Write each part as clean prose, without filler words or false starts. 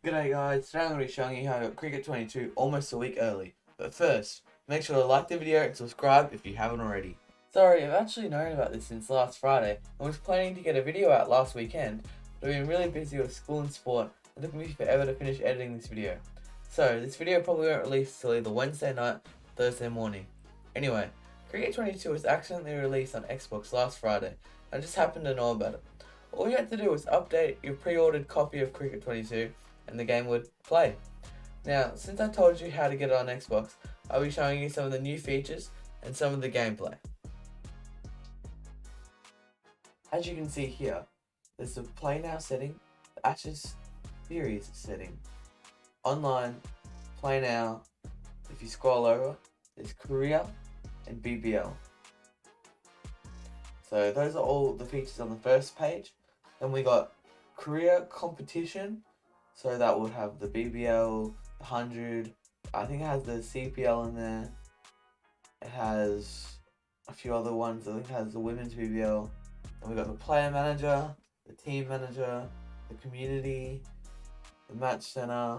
G'day guys, today I'm going to be showing you how I got Cricket 22 almost a week early. But first, make sure to like the video and subscribe if you haven't already. Sorry, I've actually known about this since last Friday and was planning to get a video out last weekend, but I've been really busy with school and sport and it took me forever to finish editing this video. So, this video probably won't release till either Wednesday night or Thursday morning. Anyway, Cricket 22 was accidentally released on Xbox last Friday. I just happened to know about it. All you had to do was update your pre-ordered copy of Cricket 22 and the game would play. Now, since I told you how to get it on Xbox, I'll be showing you some of the new features and some of the gameplay. As you can see here, there's the Play Now setting, the Ashes Series setting, Online, Play Now. If you scroll over, there's Career and BBL. So those are all the features on the first page. Then we got Career Competition. So that would have the BBL, the 100, I think it has the CPL in there. It has a few other ones. I think it has the Women's BBL. Then we got the Player Manager, the Team Manager, the Community, the Match Center.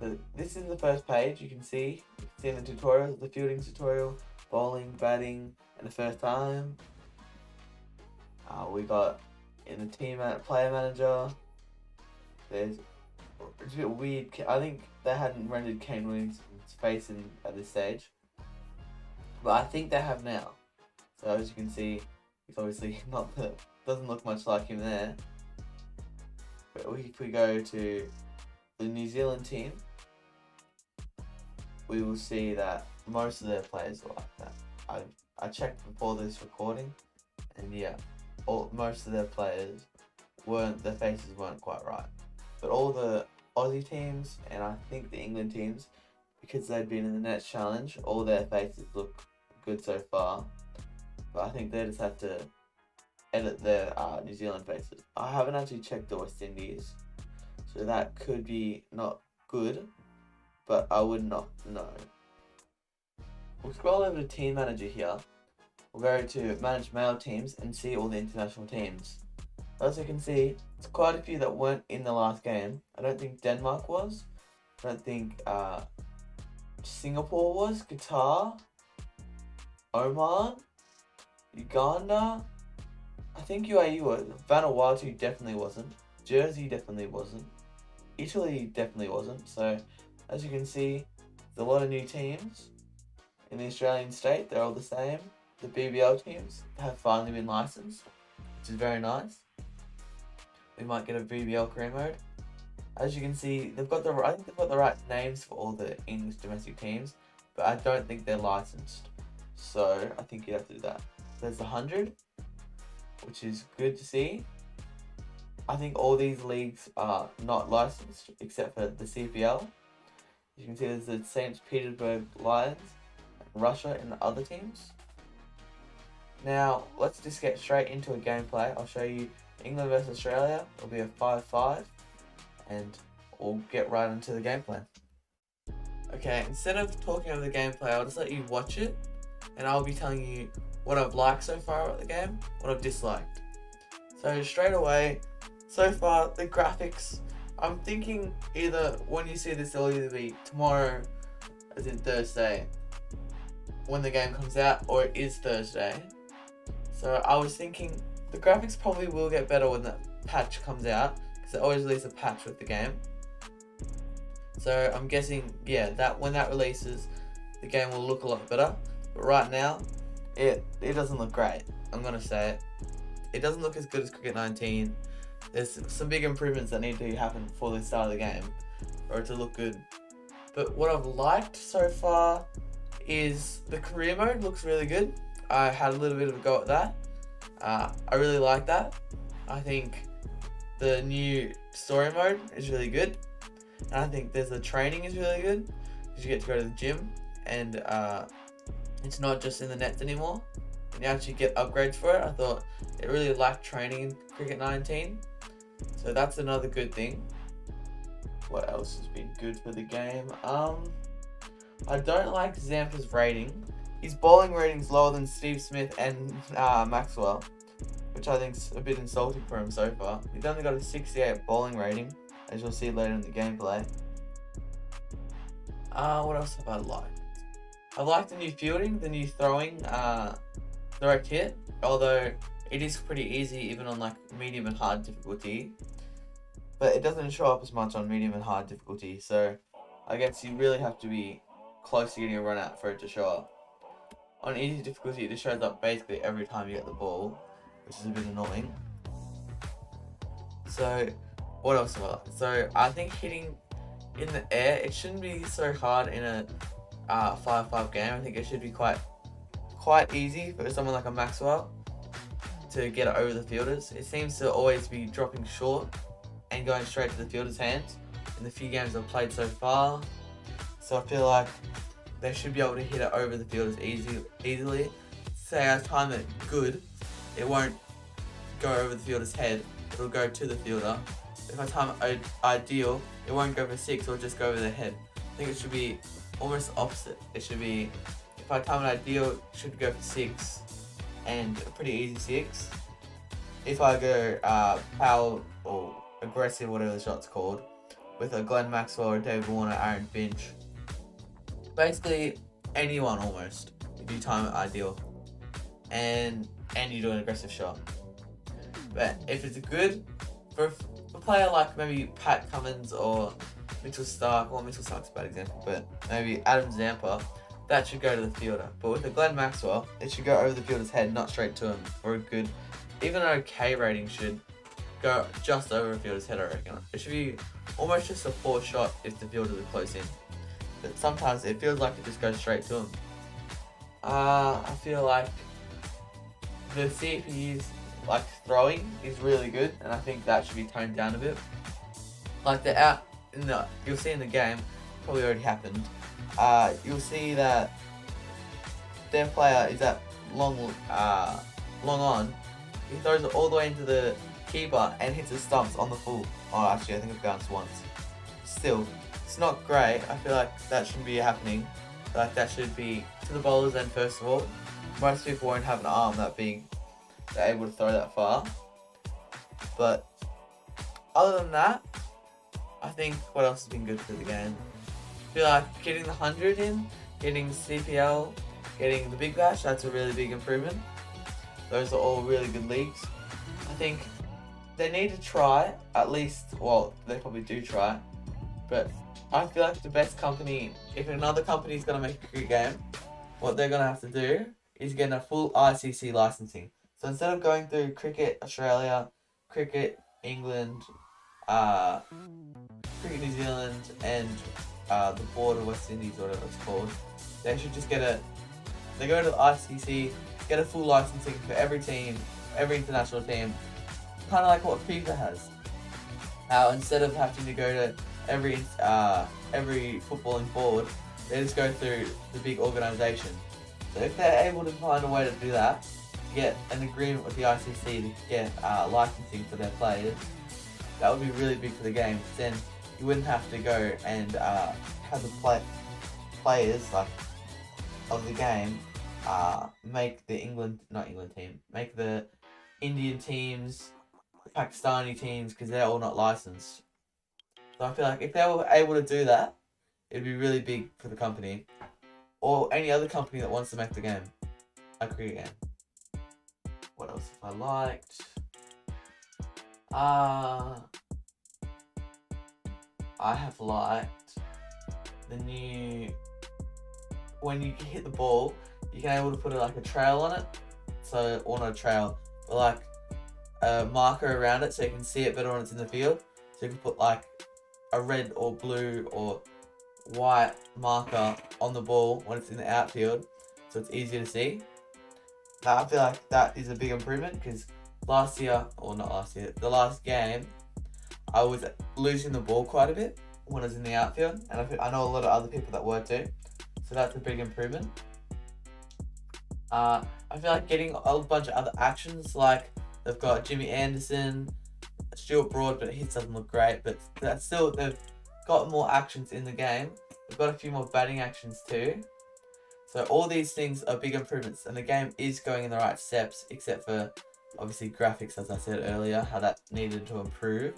So this is the first page. You can see in the tutorials, the fielding tutorial, bowling, batting, and the first time. We got in the Player Manager. It's a bit weird. I think they hadn't rendered Kane Williams' face at this stage, but I think they have now. So as you can see, he's obviously doesn't look much like him there. But if we go to the New Zealand team, we will see that most of their players are like that. I checked before this recording, and yeah, most of their players their faces weren't quite right. But all the Aussie teams and I think the England teams, because they'd been in the Nets Challenge, all their faces look good so far. But I think they just have to edit their New Zealand faces. I haven't actually checked the West Indies, so that could be not good, but I would not know. We'll scroll over to Team Manager here. We'll go to Manage Male Teams and see all the international teams. As you can see, it's quite a few that weren't in the last game. I don't think Denmark was. I don't think Singapore was. Qatar, Oman, Uganda. I think UAE was. Vanuatu definitely wasn't. Jersey definitely wasn't. Italy definitely wasn't. So, as you can see, there's a lot of new teams in the Australian state. They're all the same. The BBL teams have finally been licensed, which is very nice. We might get a BBL career mode. As you can see, I think they've got the right names for all the English domestic teams, but I don't think they're licensed. So I think you have to do that. There's the 100, which is good to see. I think all these leagues are not licensed except for the CPL. You can see there's the St. Petersburg Lions, Russia, and the other teams. Now let's just get straight into a gameplay. I'll show you England versus Australia. It'll be a 5-5, and we'll get right into the gameplay. Okay, instead of talking over the gameplay, I'll just let you watch it, and I'll be telling you what I've liked so far about the game, what I've disliked. So straight away, so far, the graphics, I'm thinking either when you see this, it'll either be tomorrow, as in Thursday, when the game comes out, or it is Thursday. So I was thinking the graphics probably will get better when the patch comes out, because they always release a patch with the game. So I'm guessing, yeah, that when that releases, the game will look a lot better. But right now, it doesn't look great. I'm gonna say it. It doesn't look as good as Cricket 19. There's some big improvements that need to happen before the start of the game for it to look good. But what I've liked so far is the career mode looks really good. I had a little bit of a go at that. I really like that. I think the new story mode is really good. And I think the training is really good, because you get to go to the gym and it's not just in the nets anymore. And you actually get upgrades for it. I thought it really lacked training in Cricket 19. So that's another good thing. What else has been good for the game? I don't like Zampa's rating. His bowling rating's lower than Steve Smith and Maxwell, which I think's a bit insulting for him so far. He's only got a 68 bowling rating as you'll see later in the gameplay. What else have I liked? I like the new fielding, the new throwing, throw kit, although it is pretty easy even on like medium and hard difficulty. But it doesn't show up as much on medium and hard difficulty, so I guess you really have to be close to getting a run out for it to show up. On easy difficulty, it just shows up basically every time you get the ball, which is a bit annoying. So, what else have I liked? So, I think hitting in the air, it shouldn't be so hard in a 5-5 game. I think it should be quite easy for someone like a Maxwell to get it over the fielders. It seems to always be dropping short and going straight to the fielder's hands in the few games I've played so far. So I feel like they should be able to hit it over the fielders easily. Say I time it good, it won't go over the fielder's head, it'll go to the fielder. If I time it ideal, it won't go for 6, it'll just go over the head. I think it should be almost opposite. It should be, if I time it ideal, it should go for 6 and a pretty easy 6. If I go power or aggressive, whatever the shot's called, with a Glenn Maxwell or David Warner, Aaron Finch, basically anyone almost, if you time it ideal, and you do an aggressive shot. But if it's good for a player like maybe Pat Cummins or Mitchell Stark, well, Mitchell Stark's a bad example, but maybe Adam Zampa, that should go to the fielder. But with a Glenn Maxwell, it should go over the fielder's head, not straight to him, for a good, even an okay rating should go just over a fielder's head, I reckon. It should be almost just a poor shot if the fielders are close in. But sometimes it feels like it just goes straight to him. I feel like the CPU's like throwing is really good, and I think that should be toned down a bit. Like you'll see in the game, probably already happened. You'll see that their player is at long on. He throws it all the way into the keeper and hits the stumps on the full. Oh, actually, I think it bounced once. Still, it's not great. I feel like that shouldn't be happening. Like that should be to the bowler's end first of all. Most people won't have an arm that big, they're able to throw that far. But other than that, I think what else has been good for the game? I feel like getting the 100 in, getting CPL, getting the Big Bash, that's a really big improvement. Those are all really good leagues. I think they need to try, at least, well, they probably do try, but I feel like the best company, if another company is going to make a cricket game, what they're going to have to do is get a full ICC licensing. So instead of going through Cricket Australia, Cricket England, Cricket New Zealand, and the Board of West Indies, or whatever it's called, they should just they go to the ICC, get a full licensing for every team, every international team, kind of like what FIFA has. Instead of having to go to every footballing board, they just go through the big organisation. So if they're able to find a way to do that, to get an agreement with the ICC to get licensing for their players, that would be really big for the game. Then you wouldn't have to go and have the players like of the game make the make the Indian teams, Pakistani teams, because they're all not licensed. So I feel like if they were able to do that, it'd be really big for the company, or any other company that wants to make the game a cricket game. What else have I liked? I have liked the new, when you hit the ball, you can able to put like a trail on it. So, or not a trail, but like a marker around it so you can see it better when it's in the field. So you can put like a red or blue or white marker on the ball when it's in the outfield, so it's easier to see. Now, I feel like that is a big improvement, because the last game, I was losing the ball quite a bit when I was in the outfield, and I know a lot of other people that were too, so that's a big improvement. I feel like getting a bunch of other actions, like they've got Jimmy Anderson, Stuart Broad, but his doesn't look great, but that's still, they've got more actions in the game. They've got a few more batting actions too. So all these things are big improvements, and the game is going in the right steps, except for obviously graphics, as I said earlier, how that needed to improve.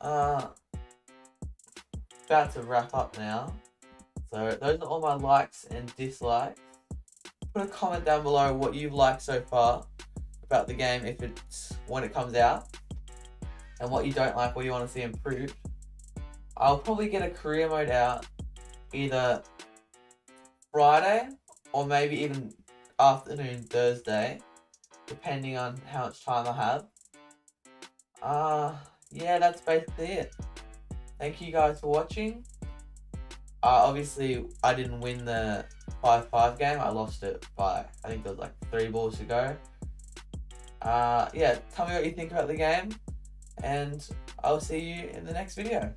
About to wrap up now. So those are all my likes and dislikes. Put a comment down below what you've liked so far about the game when it comes out, and what you don't like, what you want to see improved. I'll probably get a career mode out either Friday or maybe even afternoon Thursday, depending on how much time I have. Yeah, that's basically it. Thank you guys for watching. Obviously, I didn't win the 5-5 game. I lost it by, I think there was like 3 balls to go. Yeah, tell me what you think about the game, and I'll see you in the next video.